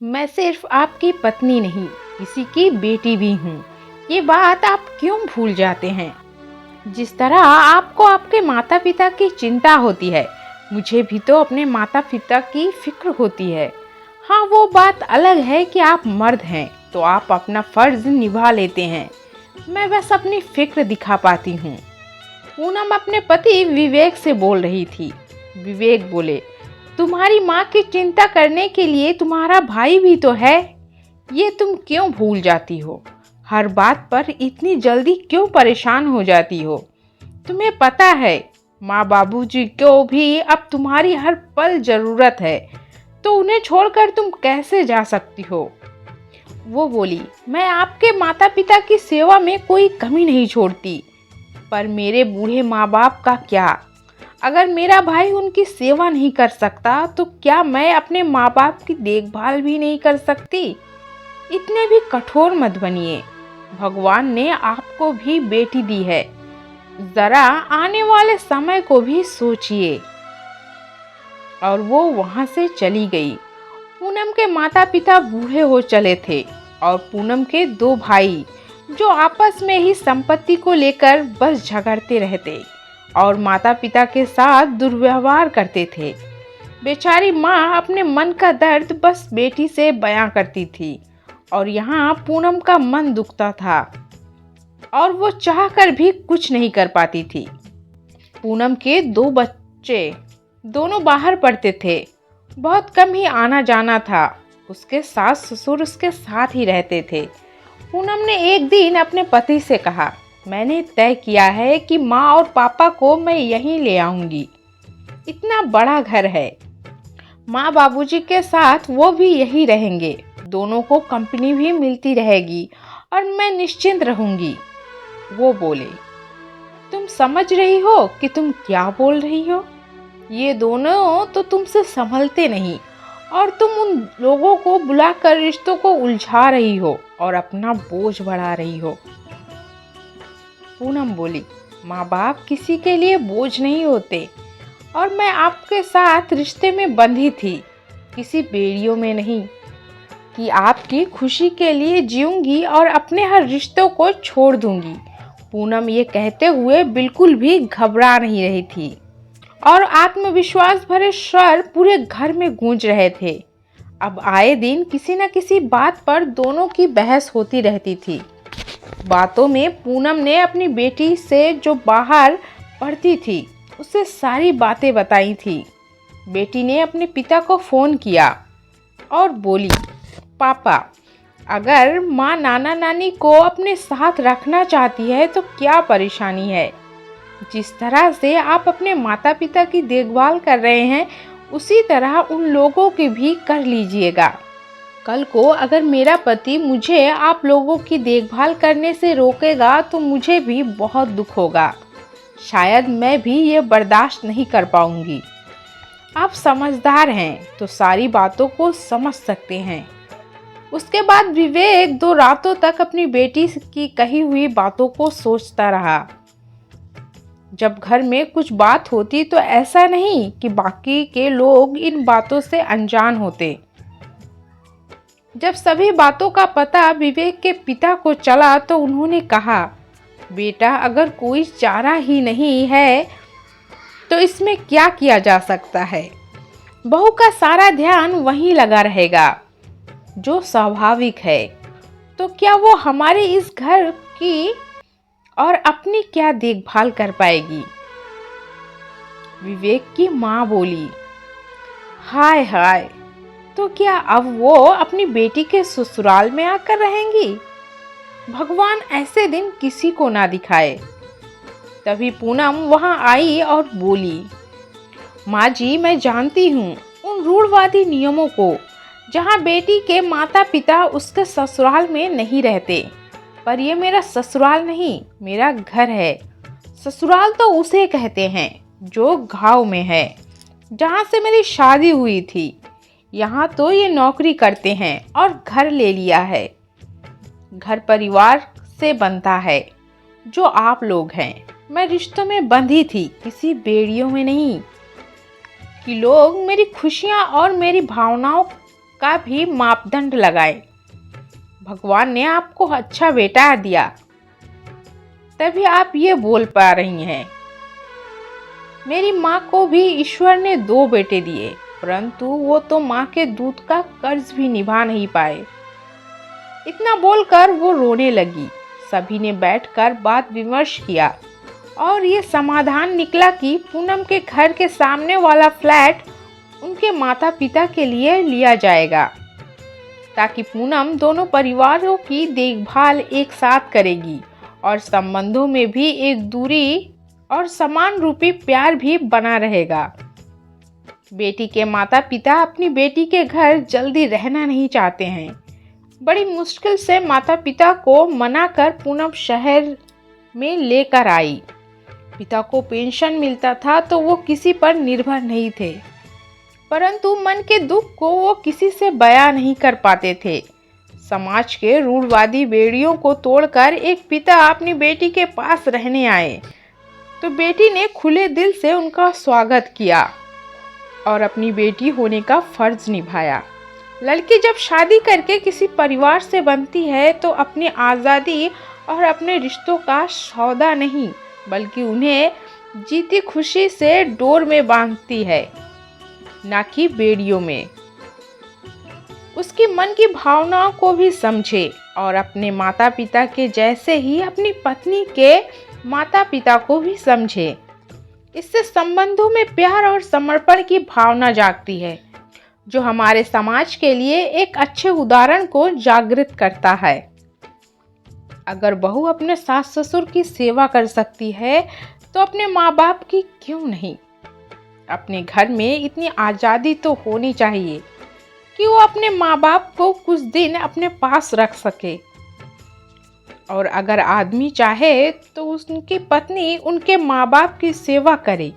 मैं सिर्फ आपकी पत्नी नहीं, किसी की बेटी भी हूँ। ये बात आप क्यों भूल जाते हैं? जिस तरह आपको आपके माता पिता की चिंता होती है, मुझे भी तो अपने माता पिता की फिक्र होती है। हाँ, वो बात अलग है कि आप मर्द हैं तो आप अपना फर्ज निभा लेते हैं। मैं बस अपनी फिक्र दिखा पाती हूँ। पूनम अपने पति विवेक से बोल रही थी। विवेक बोले, तुम्हारी माँ की चिंता करने के लिए तुम्हारा भाई भी तो है। ये तुम क्यों भूल जाती हो? हर बात पर इतनी जल्दी क्यों परेशान हो जाती हो? तुम्हें पता है, माँ बाबूजी को भी अब तुम्हारी हर पल जरूरत है, तो उन्हें छोड़कर तुम कैसे जा सकती हो? वो बोली, मैं आपके माता पिता की सेवा में कोई कमी नहीं छोड़ती, पर मेरे बूढ़े माँ बाप का क्या? अगर मेरा भाई उनकी सेवा नहीं कर सकता तो क्या मैं अपने माँ बाप की देखभाल भी नहीं कर सकती? इतने भी कठोर मत बनिए। भगवान ने आपको भी बेटी दी है, जरा आने वाले समय को भी सोचिए। और वो वहां से चली गई। पूनम के माता पिता बूढ़े हो चले थे और पूनम के दो भाई जो आपस में ही संपत्ति को लेकर बस झगड़ते रहते और माता पिता के साथ दुर्व्यवहार करते थे। बेचारी माँ अपने मन का दर्द बस बेटी से बयां करती थी और यहाँ पूनम का मन दुखता था और वो चाहकर भी कुछ नहीं कर पाती थी। पूनम के दो बच्चे दोनों बाहर पढ़ते थे, बहुत कम ही आना जाना था। उसके सास ससुर उसके साथ ही रहते थे। पूनम ने एक दिन अपने पति से कहा, मैंने तय किया है कि माँ और पापा को मैं यहीं ले आऊंगी। इतना बड़ा घर है, माँ बाबूजी के साथ वो भी यहीं रहेंगे। दोनों को कंपनी भी मिलती रहेगी और मैं निश्चिंत रहूंगी। वो बोले, तुम समझ रही हो कि तुम क्या बोल रही हो? ये दोनों तो तुमसे संभलते नहीं और तुम उन लोगों को बुलाकर रिश्तों को उलझा रही हो और अपना बोझ बढ़ा रही हो। पूनम बोली, माँ बाप किसी के लिए बोझ नहीं होते और मैं आपके साथ रिश्ते में बंधी थी, किसी बेड़ियों में नहीं, कि आपकी खुशी के लिए जीऊंगी और अपने हर रिश्तों को छोड़ दूंगी। पूनम ये कहते हुए बिल्कुल भी घबरा नहीं रही थी और आत्मविश्वास भरे स्वर पूरे घर में गूंज रहे थे। अब आए दिन किसी न किसी बात पर दोनों की बहस होती रहती थी। बातों में पूनम ने अपनी बेटी से जो बाहर पढ़ती थी उसे सारी बातें बताई थी। बेटी ने अपने पिता को फ़ोन किया और बोली, पापा, अगर माँ नाना नानी को अपने साथ रखना चाहती है तो क्या परेशानी है? जिस तरह से आप अपने माता पिता की देखभाल कर रहे हैं उसी तरह उन लोगों की भी कर लीजिएगा। कल को अगर मेरा पति मुझे आप लोगों की देखभाल करने से रोकेगा तो मुझे भी बहुत दुख होगा। शायद मैं भी ये बर्दाश्त नहीं कर पाऊंगी। आप समझदार हैं तो सारी बातों को समझ सकते हैं। उसके बाद विवेक 2 रातों तक अपनी बेटी की कही हुई बातों को सोचता रहा। जब घर में कुछ बात होती तो ऐसा नहीं कि बाकी के लोग इन बातों से अनजान होते। जब सभी बातों का पता विवेक के पिता को चला तो उन्होंने कहा, बेटा, अगर कोई चारा ही नहीं है तो इसमें क्या किया जा सकता है? बहू का सारा ध्यान वहीं लगा रहेगा, जो स्वाभाविक है। तो क्या वो हमारे इस घर की और अपनी क्या देखभाल कर पाएगी? विवेक की माँ बोली, हाय हाय, तो क्या अब वो अपनी बेटी के ससुराल में आकर रहेंगी? भगवान ऐसे दिन किसी को ना दिखाए। तभी पूनम वहां आई और बोली, माँ जी, मैं जानती हूँ उन रूढ़वादी नियमों को जहाँ बेटी के माता पिता उसके ससुराल में नहीं रहते, पर ये मेरा ससुराल नहीं, मेरा घर है। ससुराल तो उसे कहते हैं जो गांव में है, जहाँ से मेरी शादी हुई थी। यहाँ तो ये नौकरी करते हैं और घर ले लिया है। घर परिवार से बनता है, जो आप लोग हैं। मैं रिश्तों में बंधी थी, किसी बेड़ियों में नहीं, कि लोग मेरी खुशियाँ और मेरी भावनाओं का भी मापदंड लगाए। भगवान ने आपको अच्छा बेटा दिया, तभी आप ये बोल पा रही हैं। मेरी माँ को भी ईश्वर ने 2 बेटे दिए, परंतु वो तो माँ के दूध का कर्ज भी निभा नहीं पाए। इतना बोलकर वो रोने लगी। सभी ने बैठकर बात विमर्श किया और ये समाधान निकला कि पूनम के घर के सामने वाला फ्लैट उनके माता पिता के लिए लिया जाएगा, ताकि पूनम दोनों परिवारों की देखभाल एक साथ करेगी और संबंधों में भी एक दूरी और समान रूपी प्यार भी बना रहेगा। बेटी के माता पिता अपनी बेटी के घर जल्दी रहना नहीं चाहते हैं। बड़ी मुश्किल से माता पिता को मनाकर पूनम शहर में लेकर आई। पिता को पेंशन मिलता था तो वो किसी पर निर्भर नहीं थे, परंतु मन के दुख को वो किसी से बयां नहीं कर पाते थे। समाज के रूढ़वादी बेड़ियों को तोड़कर एक पिता अपनी बेटी के पास रहने आए तो बेटी ने खुले दिल से उनका स्वागत किया और अपनी बेटी होने का फर्ज निभाया। लड़की जब शादी करके किसी परिवार से बनती है तो अपनी आज़ादी और अपने रिश्तों का सौदा नहीं, बल्कि उन्हें जीती खुशी से डोर में बांधती है, ना कि बेड़ियों में। उसकी मन की भावनाओं को भी समझे और अपने माता पिता के जैसे ही अपनी पत्नी के माता पिता को भी समझे। इससे संबंधों में प्यार और समर्पण की भावना जागती है, जो हमारे समाज के लिए एक अच्छे उदाहरण को जागृत करता है। अगर बहू अपने सास ससुर की सेवा कर सकती है तो अपने माँ बाप की क्यों नहीं। अपने घर में इतनी आज़ादी तो होनी चाहिए कि वो अपने माँ बाप को कुछ दिन अपने पास रख सके, और अगर आदमी चाहे तो उनकी पत्नी उनके माँ बाप की सेवा करे।